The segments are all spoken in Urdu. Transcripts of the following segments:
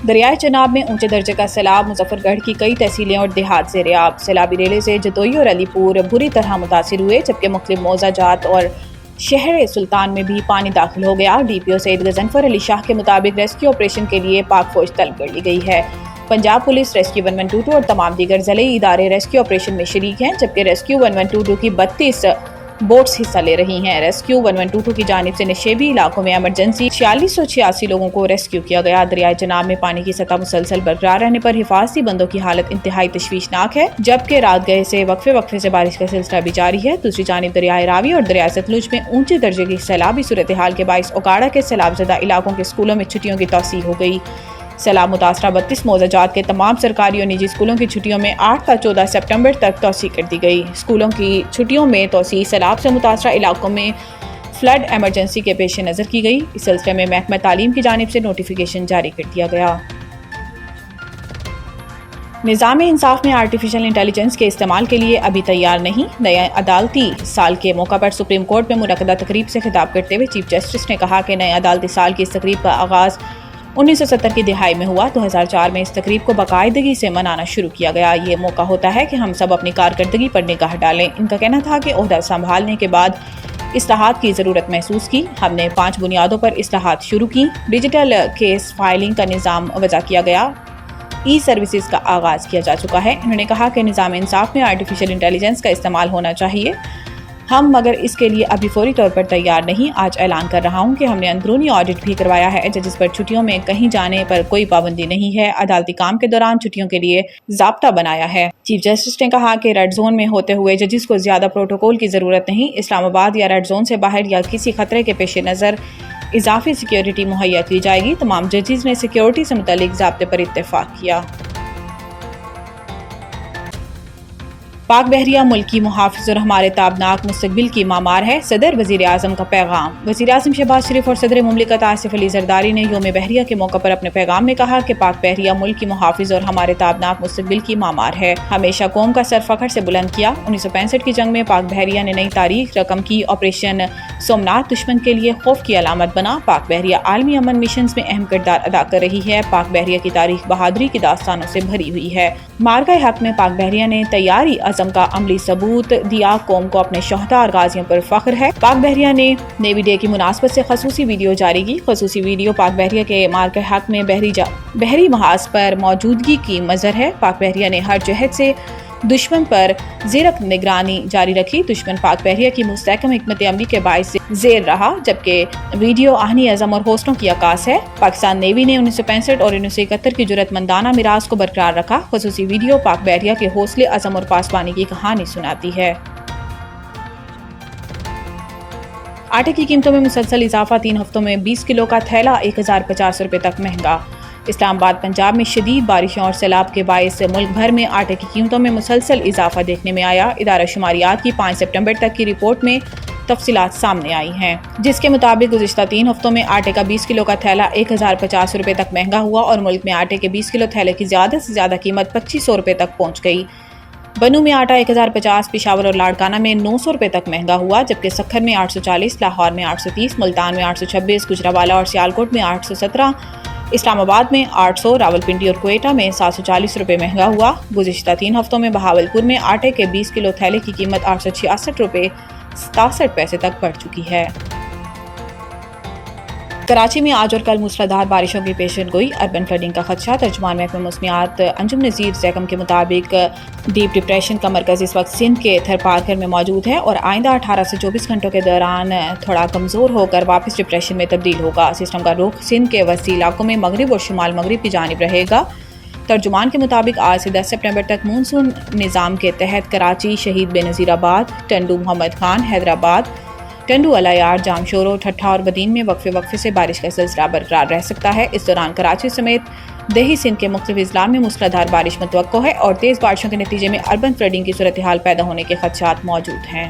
دریائے چناب میں اونچے درجے کا سیلاب، مظفر گڑھ کی کئی تحصیلیں اور دیہات زیر آب۔ سیلابی ریلے سے جتوئی اور علی پور بری طرح متاثر ہوئے، جبکہ مختلف موضع جات اور شہر سلطان میں بھی پانی داخل ہو گیا۔ ڈی پی او سعید غضنفر علی شاہ کے مطابق ریسکیو آپریشن کے لیے پاک فوج طلب کر لی گئی ہے۔ پنجاب پولیس، ریسکیو 1122 اور تمام دیگر ضلعی ادارے ریسکیو آپریشن میں شریک ہیں، جبکہ ریسکیو 1122 کی 32 بوٹس حصہ لے رہی ہیں۔ ریسکیو 1122 کی جانب سے نشیبی علاقوں میں ایمرجنسی 4686 لوگوں کو ریسکیو کیا گیا۔ دریائے چناب میں پانی کی سطح مسلسل برقرار رہنے پر حفاظتی بندوں کی حالت انتہائی تشویشناک ہے، جبکہ رات گئے سے وقفے سے بارش کا سلسلہ بھی جاری ہے۔ دوسری جانب دریائے راوی اور دریائے ستلج میں اونچے درجے کی سیلابی صورتحال کے باعث اوکاڑا کے سیلاب زدہ علاقوں کے اسکولوں میں چھٹیوں کی توسیع ہو گئی۔ سیلاب متاثرہ 32 موضع جات کے تمام سرکاری اور نجی اسکولوں کی چھٹیوں میں 8 تا 14 سپٹمبر تک توسیع کر دی گئی۔ اسکولوں کی چھٹیوں میں توسیع سیلاب سے متاثرہ علاقوں میں فلڈ ایمرجنسی کے پیش نظر کی گئی۔ اس سلسلے میں محکمہ تعلیم کی جانب سے نوٹیفیکیشن جاری کر دیا گیا۔ نظام انصاف میں آرٹیفیشل انٹیلیجنس کے استعمال کے لیے ابھی تیار نہیں۔ نئے عدالتی سال کے موقع پر سپریم کورٹ میں منعقدہ تقریب سے خطاب کرتے ہوئے چیف جسٹس نے کہا کہ نئے عدالتی سال کی اس تقریب کا آغاز 1970 کی دہائی میں ہوا۔ 2004 میں اس تقریب کو باقاعدگی سے منانا شروع کیا گیا۔ یہ موقع ہوتا ہے کہ ہم سب اپنی کارکردگی پر نگاہ ڈالیں۔ ان کا کہنا تھا کہ عہدہ سنبھالنے کے بعد اصلاحات کی ضرورت محسوس کی۔ ہم نے 5 بنیادوں پر اصلاحات شروع کی۔ ڈیجیٹل کیس فائلنگ کا نظام وضع کیا گیا، ای سروسز کا آغاز کیا جا چکا ہے۔ انہوں نے کہا کہ نظام انصاف میں آرٹیفیشل انٹیلیجنس کا استعمال ہونا چاہیے، ہم مگر اس کے لیے ابھی فوری طور پر تیار نہیں۔ آج اعلان کر رہا ہوں کہ ہم نے اندرونی آڈٹ بھی کروایا ہے۔ ججز پر چھٹیوں میں کہیں جانے پر کوئی پابندی نہیں ہے۔ عدالتی کام کے دوران چھٹیوں کے لیے ضابطہ بنایا ہے۔ چیف جسٹس نے کہا کہ ریڈ زون میں ہوتے ہوئے ججز کو زیادہ پروٹوکول کی ضرورت نہیں۔ اسلام آباد یا ریڈ زون سے باہر یا کسی خطرے کے پیش نظر اضافی سیکیورٹی مہیا کی جائے گی۔ تمام ججز نے سیکیورٹی سے متعلق ضابطے پر اتفاق کیا۔ پاک بحریہ ملک کی محافظ اور ہمارے تابناک مستقبل کی معمار ہے، صدر وزیر اعظم کا پیغام۔ وزیر اعظم شہباز شریف اور صدر مملکت آصف علی زرداری نے یوم بحریہ کے موقع پر اپنے پیغام میں کہا کہ پاک بحریہ ملک کی محافظ اور ہمارے تابناک مستقبل کی معمار ہے، ہمیشہ قوم کا سر فخر سے بلند کیا۔ 1965 کی جنگ میں پاک بحریہ نے نئی تاریخ رقم کی۔ آپریشن سومنات دشمن کے لیے خوف کی علامت بنا۔ پاک بحریہ عالمی امن مشنز میں اہم کردار ادا کر رہی ہے۔ پاک بحریہ کی تاریخ بہادری کی داستانوں سے بھری ہوئی ہے۔ معرکہ حق میں پاک بحریہ نے تیاری عزم کا عملی ثبوت دیا، قوم کو اپنے شہداء اور غازیوں پر فخر ہے۔ پاک بحریہ نے نیوی ڈے کی مناسبت سے خصوصی ویڈیو جاری کی۔ خصوصی ویڈیو پاک بحریہ کے معرکہ حق میں بحری محاذ پر موجودگی کی مظہر ہے۔ پاک بحریہ نے ہر جہت سے دشمن پر زیرک نگرانی جاری رکھی۔ دشمن پاک بحریہ کی مستحکم حکمت عملی کے باعث زیر رہا، جبکہ ویڈیو آہنی عزم اور حوصلوں کی عکاس ہے۔ پاکستان نیوی نے 1965 اور 1971 کی جرأت مندانہ میراث کو برقرار رکھا۔ خصوصی ویڈیو پاک بحریہ کے حوصلے، عزم اور پاسبانی کی کہانی سناتی ہے۔ آٹے کی قیمتوں میں مسلسل اضافہ، 3 ہفتوں میں 20 کلو کا تھیلا 1050 روپے تک مہنگا۔ اسلام آباد پنجاب میں شدید بارشوں اور سیلاب کے باعث ملک بھر میں آٹے کی قیمتوں میں مسلسل اضافہ دیکھنے میں آیا۔ ادارہ شماریات کی 5 سپٹمبر تک کی رپورٹ میں تفصیلات سامنے آئی ہیں، جس کے مطابق گزشتہ 3 ہفتوں میں آٹے کا 20 کلو کا تھیلا 1050 روپے تک مہنگا ہوا اور ملک میں آٹے کے 20 کلو تھیلے کی زیادہ سے زیادہ قیمت 2500 روپے تک پہنچ گئی۔ بنو میں آٹا 1050، پشاور اور لاڑکانہ میں 900 روپے تک مہنگا ہوا، جبکہ سکھر میں 840، لاہور میں 830، ملتان میں 826، گجرانوالہ اور سیالکوٹ میں 817، اسلام آباد میں 800، راولپنڈی اور کوئٹہ میں 740 روپے مہنگا ہوا۔ گزشتہ 3 ہفتوں میں بہاولپور میں آٹے کے 20 کلو تھیلے کی قیمت 866 روپے 67 پیسے تک بڑھ چکی ہے۔ کراچی میں آج اور کل موسلادھار بارشوں کی پیشن گوئی، اربن فلڈنگ کا خدشہ۔ ترجمان محکمہ موسمیات انجم نذیر زیکم کے مطابق ڈیپ ڈپریشن کا مرکز اس وقت سندھ کے تھر پارکر میں موجود ہے اور آئندہ 18 سے 24 گھنٹوں کے دوران تھوڑا کمزور ہو کر واپس ڈپریشن میں تبدیل ہوگا۔ سسٹم کا رخ سندھ کے وسطی علاقوں میں مغرب اور شمال مغرب کی جانب رہے گا۔ ترجمان کے مطابق آج سے 10 سپٹمبر تک مونسون نظام کے تحت کراچی، شہید بے نظیر آباد، ٹنڈو محمد خان، حیدرآباد، ٹنڈو الایار، جامشورو، ٹھٹھا اور بدین میں وقفے سے بارش کا سلسلہ برقرار رہ سکتا ہے۔ اس دوران کراچی سمیت دیہی سندھ کے مختلف اضلاع میں موسلادھار بارش متوقع ہے اور تیز بارشوں کے نتیجے میں اربن فلڈنگ کی صورتحال پیدا ہونے کے خدشات موجود ہیں۔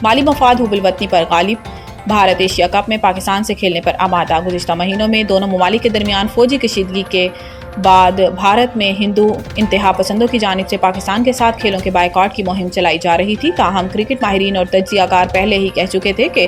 مالی مفاد حب الوطنی پر غالب، بھارت ایشیا کپ میں پاکستان سے کھیلنے پر آمادہ۔ گزشتہ مہینوں میں دونوں ممالک کے درمیان فوجی کشیدگی کے بعد بھارت میں ہندو انتہا پسندوں کی جانب سے پاکستان کے ساتھ کھیلوں کے بائیکاٹ کی مہم چلائی جا رہی تھی۔ تاہم کرکٹ ماہرین اور تجزیہ کار پہلے ہی کہہ چکے تھے کہ